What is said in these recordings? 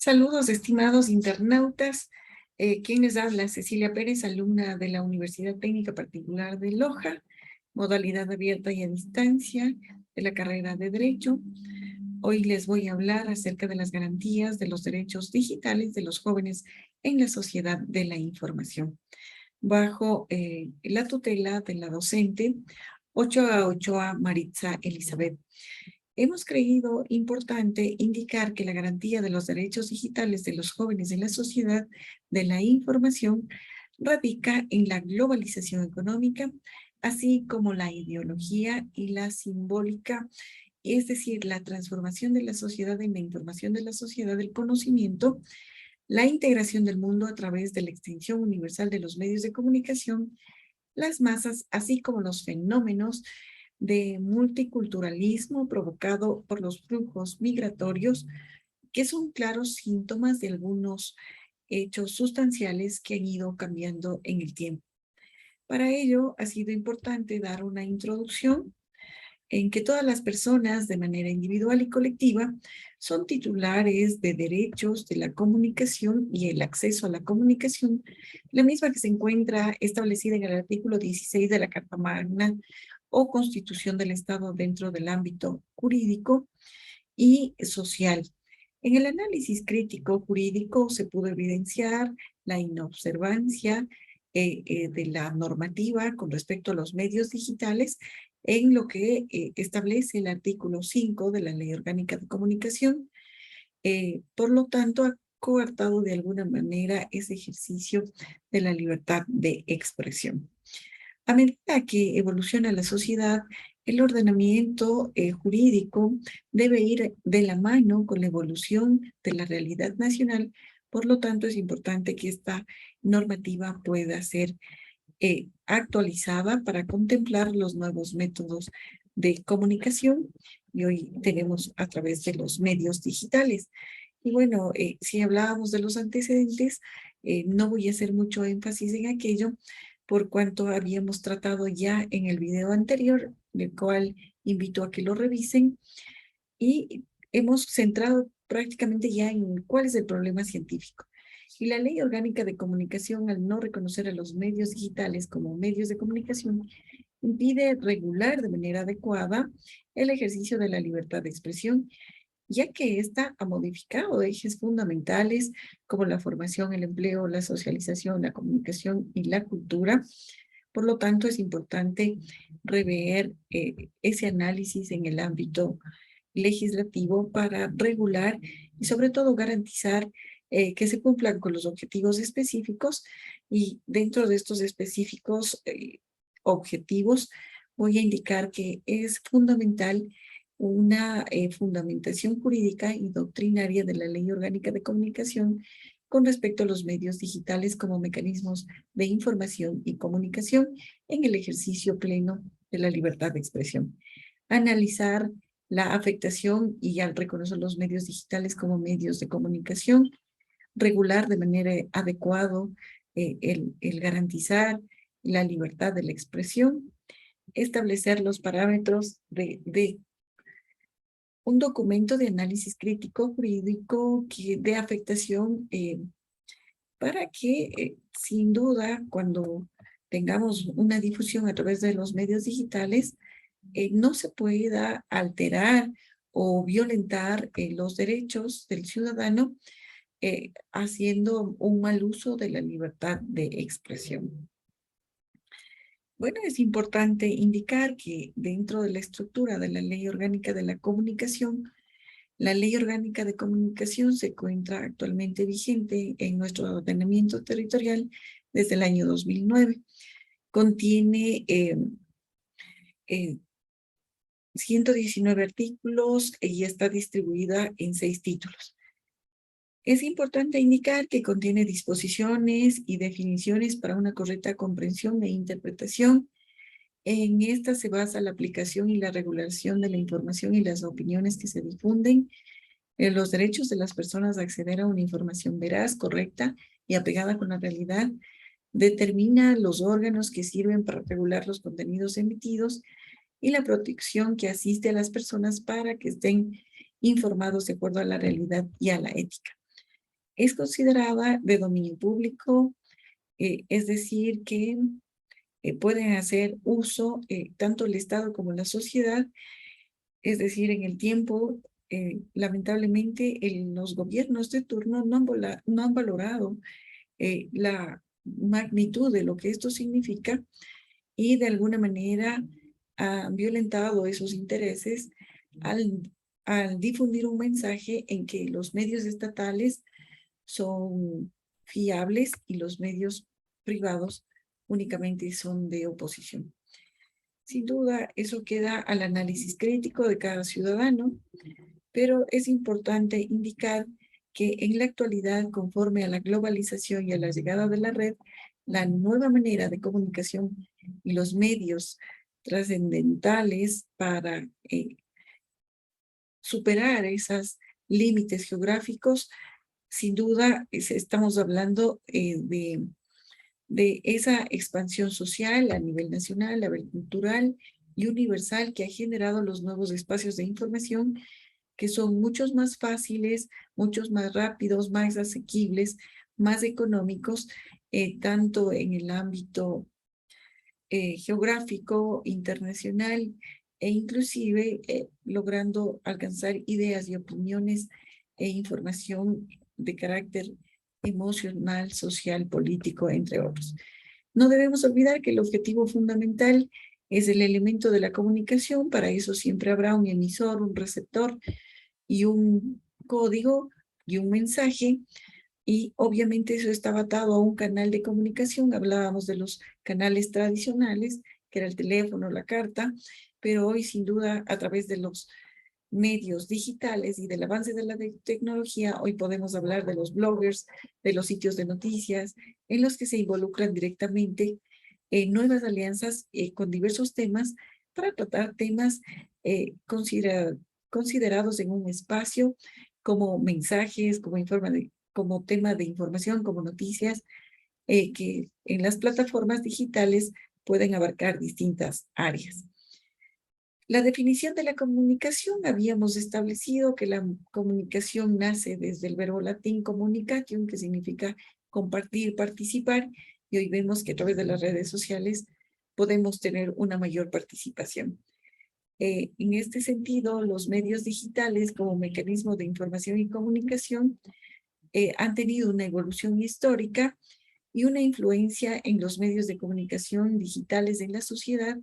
Saludos, estimados internautas. ¿Quién les habla? Cecilia Pérez, alumna de la Universidad Técnica Particular de Loja, modalidad abierta y a distancia de la carrera de Derecho. Hoy les voy a hablar acerca de las garantías de los derechos digitales de los jóvenes en la sociedad de la información, bajo la tutela de la docente Ochoa Maritza Elizabeth. Hemos creído importante indicar que la garantía de los derechos digitales de los jóvenes en la sociedad de la información radica en la globalización económica, así como la ideología y la simbólica, es decir, la transformación de la sociedad en la información de la sociedad del conocimiento, la integración del mundo a través de la extensión universal de los medios de comunicación, las masas, así como los fenómenos de multiculturalismo provocado por los flujos migratorios, que son claros síntomas de algunos hechos sustanciales que han ido cambiando en el tiempo. Para ello, ha sido importante dar una introducción en que todas las personas, de manera individual y colectiva, son titulares de derechos de la comunicación y el acceso a la comunicación, la misma que se encuentra establecida en el artículo 16 de la Carta Magna o Constitución del Estado dentro del ámbito jurídico y social. En el análisis crítico jurídico se pudo evidenciar la inobservancia de la normativa con respecto a los medios digitales en lo que establece el artículo 5 de la Ley Orgánica de Comunicación. Por lo tanto, ha coartado de alguna manera ese ejercicio de la libertad de expresión. A medida que evoluciona la sociedad, el ordenamiento jurídico debe ir de la mano con la evolución de la realidad nacional. Por lo tanto, es importante que esta normativa pueda ser actualizada para contemplar los nuevos métodos de comunicación y hoy tenemos a través de los medios digitales. Y bueno, si hablábamos de los antecedentes, no voy a hacer mucho énfasis en aquello, por cuanto habíamos tratado ya en el video anterior, el cual invito a que lo revisen, y hemos centrado prácticamente ya en cuál es el problema científico. Y la Ley Orgánica de Comunicación, al no reconocer a los medios digitales como medios de comunicación, impide regular de manera adecuada el ejercicio de la libertad de expresión, ya que ésta ha modificado ejes fundamentales como la formación, el empleo, la socialización, la comunicación y la cultura. Por lo tanto, es importante rever ese análisis en el ámbito legislativo para regular y sobre todo garantizar que se cumplan con los objetivos específicos, y dentro de estos específicos objetivos voy a indicar que es fundamental una fundamentación jurídica y doctrinaria de la Ley Orgánica de Comunicación con respecto a los medios digitales como mecanismos de información y comunicación en el ejercicio pleno de la libertad de expresión. Analizar la afectación y al reconocer los medios digitales como medios de comunicación, regular de manera adecuada el garantizar la libertad de la expresión, establecer los parámetros de un documento de análisis crítico jurídico de afectación para que, sin duda, cuando tengamos una difusión a través de los medios digitales, no se pueda alterar o violentar los derechos del ciudadano haciendo un mal uso de la libertad de expresión. Bueno, es importante indicar que dentro de la estructura de la Ley Orgánica de la Comunicación, la Ley Orgánica de Comunicación se encuentra actualmente vigente en nuestro ordenamiento territorial desde el año 2009. Contiene 119 artículos y está distribuida en 6 títulos. Es importante indicar que contiene disposiciones y definiciones para una correcta comprensión e interpretación. En esta se basa la aplicación y la regulación de la información y las opiniones que se difunden, los derechos de las personas a acceder a una información veraz, correcta y apegada con la realidad. Determina los órganos que sirven para regular los contenidos emitidos y la protección que asiste a las personas para que estén informados de acuerdo a la realidad y a la ética. es considerada de dominio público, es decir, que pueden hacer uso tanto el Estado como la sociedad, es decir, en el tiempo, lamentablemente, los gobiernos de turno no han valorado la magnitud de lo que esto significa y de alguna manera han violentado esos intereses al, al difundir un mensaje en que los medios estatales son fiables y los medios privados únicamente son de oposición. Sin duda, eso queda al análisis crítico de cada ciudadano, pero es importante indicar que en la actualidad, conforme a la globalización y a la llegada de la red, la nueva manera de comunicación y los medios trascendentales para superar esos límites geográficos, sin duda estamos hablando de esa expansión social a nivel nacional, a nivel cultural y universal que ha generado los nuevos espacios de información que son muchos más fáciles, muchos más rápidos, más asequibles, más económicos, tanto en el ámbito geográfico, internacional e inclusive logrando alcanzar ideas y opiniones e información de carácter emocional, social, político, entre otros. No debemos olvidar que el objetivo fundamental es el elemento de la comunicación. Para eso siempre habrá un emisor, un receptor y un código y un mensaje, y obviamente eso estaba atado a un canal de comunicación. Hablábamos de los canales tradicionales, que era el teléfono, la carta, pero hoy sin duda a través de los medios digitales y del avance de la tecnología, hoy podemos hablar de los bloggers, de los sitios de noticias, en los que se involucran directamente en nuevas alianzas con diversos temas para tratar temas considerados en un espacio como mensajes, como tema de información, como noticias, que en las plataformas digitales pueden abarcar distintas áreas. La definición de la comunicación, habíamos establecido que la comunicación nace desde el verbo latín communicatium, que significa compartir, participar, y hoy vemos que a través de las redes sociales podemos tener una mayor participación. En este sentido, los medios digitales como mecanismo de información y comunicación han tenido una evolución histórica y una influencia en los medios de comunicación digitales en la sociedad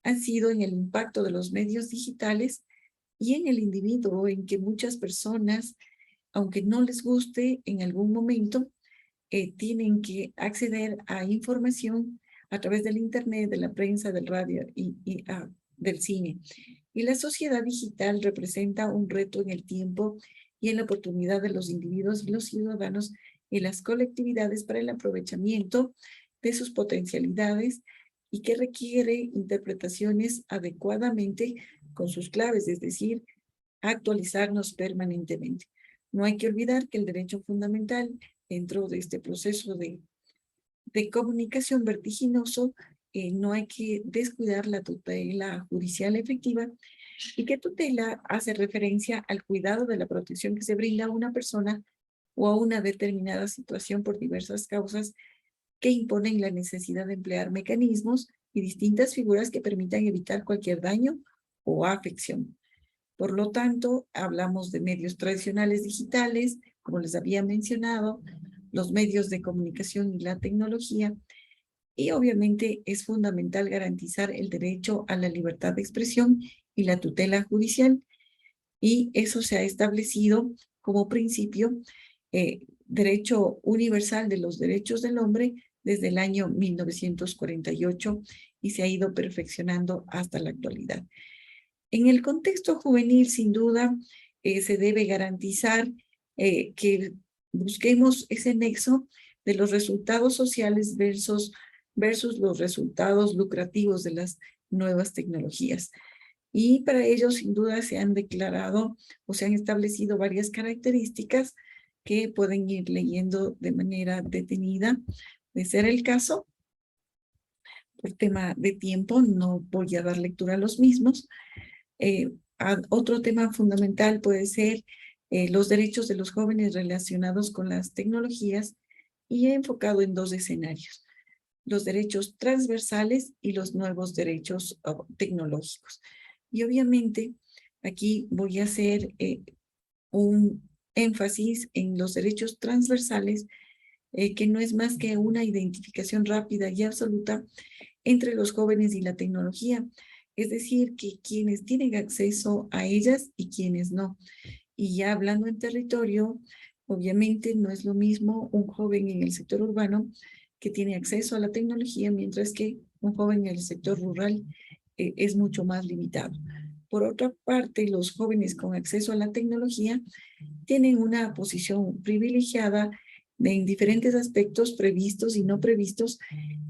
han sido en el impacto de los medios digitales y en el individuo, en que muchas personas, aunque no les guste en algún momento, tienen que acceder a información a través del internet, de la prensa, del radio y del cine. Y la sociedad digital representa un reto en el tiempo y en la oportunidad de los individuos y los ciudadanos y las colectividades para el aprovechamiento de sus potencialidades y que requiere interpretaciones adecuadamente con sus claves, es decir, actualizarnos permanentemente. No hay que olvidar que el derecho fundamental dentro de este proceso de comunicación vertiginoso, no hay que descuidar la tutela judicial efectiva, y que tutela hace referencia al cuidado de la protección que se brinda a una persona o a una determinada situación por diversas causas que imponen la necesidad de emplear mecanismos y distintas figuras que permitan evitar cualquier daño o afección. Por lo tanto, hablamos de medios tradicionales digitales, como les había mencionado, los medios de comunicación y la tecnología, y obviamente es fundamental garantizar el derecho a la libertad de expresión y la tutela judicial, y eso se ha establecido como principio derecho universal de los derechos del hombre desde el año 1948 y se ha ido perfeccionando hasta la actualidad. En el contexto juvenil, sin duda, se debe garantizar que busquemos ese nexo de los resultados sociales versus los resultados lucrativos de las nuevas tecnologías. Y para ello, sin duda, se han declarado o se han establecido varias características que pueden ir leyendo de manera detenida. De ser el caso, por tema de tiempo, no voy a dar lectura a los mismos. Otro tema fundamental puede ser los derechos de los jóvenes relacionados con las tecnologías y he enfocado en 2 escenarios: los derechos transversales y los nuevos derechos tecnológicos. Y obviamente aquí voy a hacer un énfasis en los derechos transversales, que no es más que una identificación rápida y absoluta entre los jóvenes y la tecnología, es decir, que quienes tienen acceso a ellas y quienes no. Y ya hablando en territorio, obviamente no es lo mismo un joven en el sector urbano que tiene acceso a la tecnología, mientras que un joven en el sector rural es mucho más limitado. Por otra parte, los jóvenes con acceso a la tecnología tienen una posición privilegiada en diferentes aspectos previstos y no previstos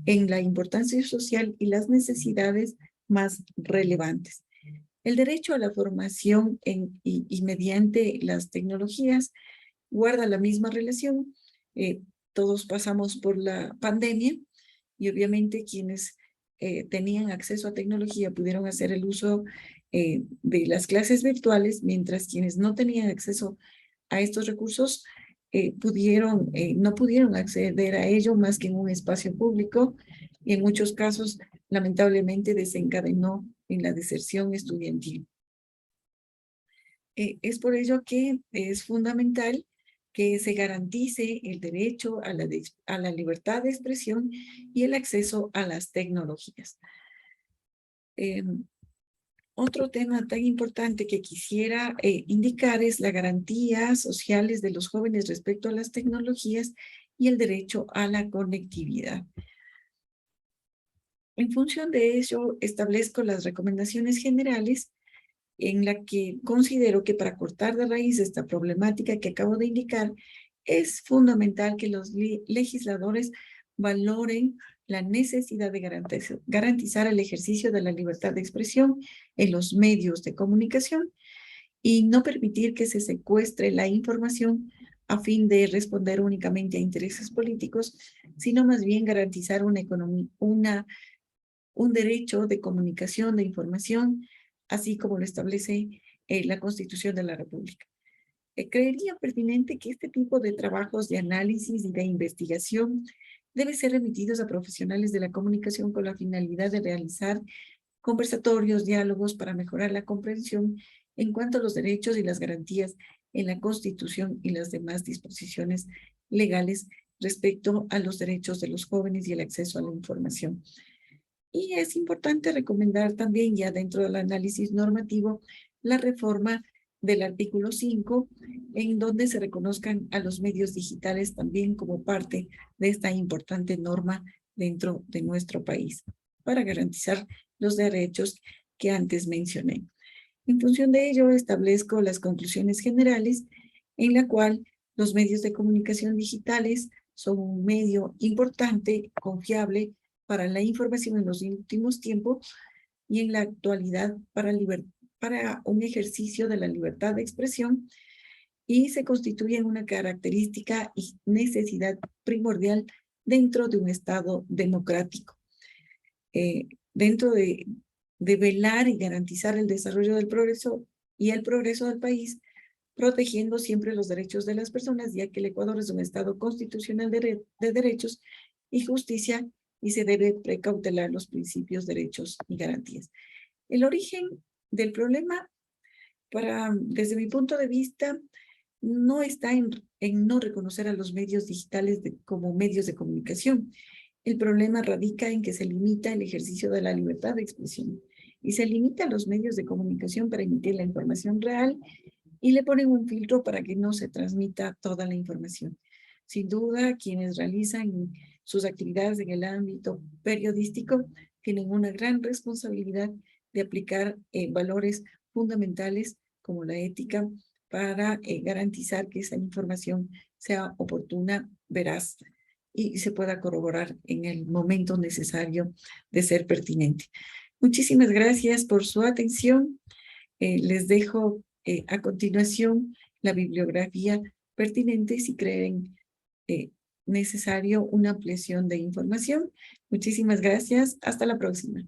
en la importancia social y las necesidades más relevantes. El derecho a la formación y mediante las tecnologías guarda la misma relación. Todos pasamos por la pandemia y obviamente quienes tenían acceso a tecnología pudieron hacer el uso de las clases virtuales, mientras quienes no tenían acceso a estos recursos no pudieron acceder a ello más que en un espacio público y en muchos casos lamentablemente desencadenó en la deserción estudiantil. Es por ello que es fundamental que se garantice el derecho a la libertad de expresión y el acceso a las tecnologías. Otro tema tan importante que quisiera indicar es la garantía sociales de los jóvenes respecto a las tecnologías y el derecho a la conectividad. En función de ello, establezco las recomendaciones generales en la que considero que para cortar de raíz esta problemática que acabo de indicar, es fundamental que los legisladores valoren la necesidad de garantizar el ejercicio de la libertad de expresión en los medios de comunicación y no permitir que se secuestre la información a fin de responder únicamente a intereses políticos, sino más bien garantizar un derecho de comunicación, de información, así como lo establece la Constitución de la República. Creería pertinente que este tipo de trabajos de análisis y de investigación deben ser remitidos a profesionales de la comunicación con la finalidad de realizar conversatorios, diálogos para mejorar la comprensión en cuanto a los derechos y las garantías en la Constitución y las demás disposiciones legales respecto a los derechos de los jóvenes y el acceso a la información. Y es importante recomendar también, ya dentro del análisis normativo, la reforma del artículo 5, en donde se reconozcan a los medios digitales también como parte de esta importante norma dentro de nuestro país, para garantizar los derechos que antes mencioné. En función de ello, establezco las conclusiones generales, en la cual los medios de comunicación digitales son un medio importante, confiable, para la información en los últimos tiempos y en la actualidad para un ejercicio de la libertad de expresión y se constituyen una característica y necesidad primordial dentro de un Estado democrático. Dentro de velar y garantizar el desarrollo del progreso y el progreso del país, protegiendo siempre los derechos de las personas, ya que el Ecuador es un Estado constitucional de derechos y justicia y se debe precautelar los principios, derechos y garantías. El origen del problema, desde mi punto de vista, no está en no reconocer a los medios digitales como medios de comunicación. El problema radica en que se limita el ejercicio de la libertad de expresión y se limita a los medios de comunicación para emitir la información real y le ponen un filtro para que no se transmita toda la información. Sin duda, quienes realizan sus actividades en el ámbito periodístico tienen una gran responsabilidad de aplicar valores fundamentales como la ética para garantizar que esa información sea oportuna, veraz y se pueda corroborar en el momento necesario de ser pertinente. Muchísimas gracias por su atención. Les dejo a continuación la bibliografía pertinente si creen necesario una ampliación de información. Muchísimas gracias. Hasta la próxima.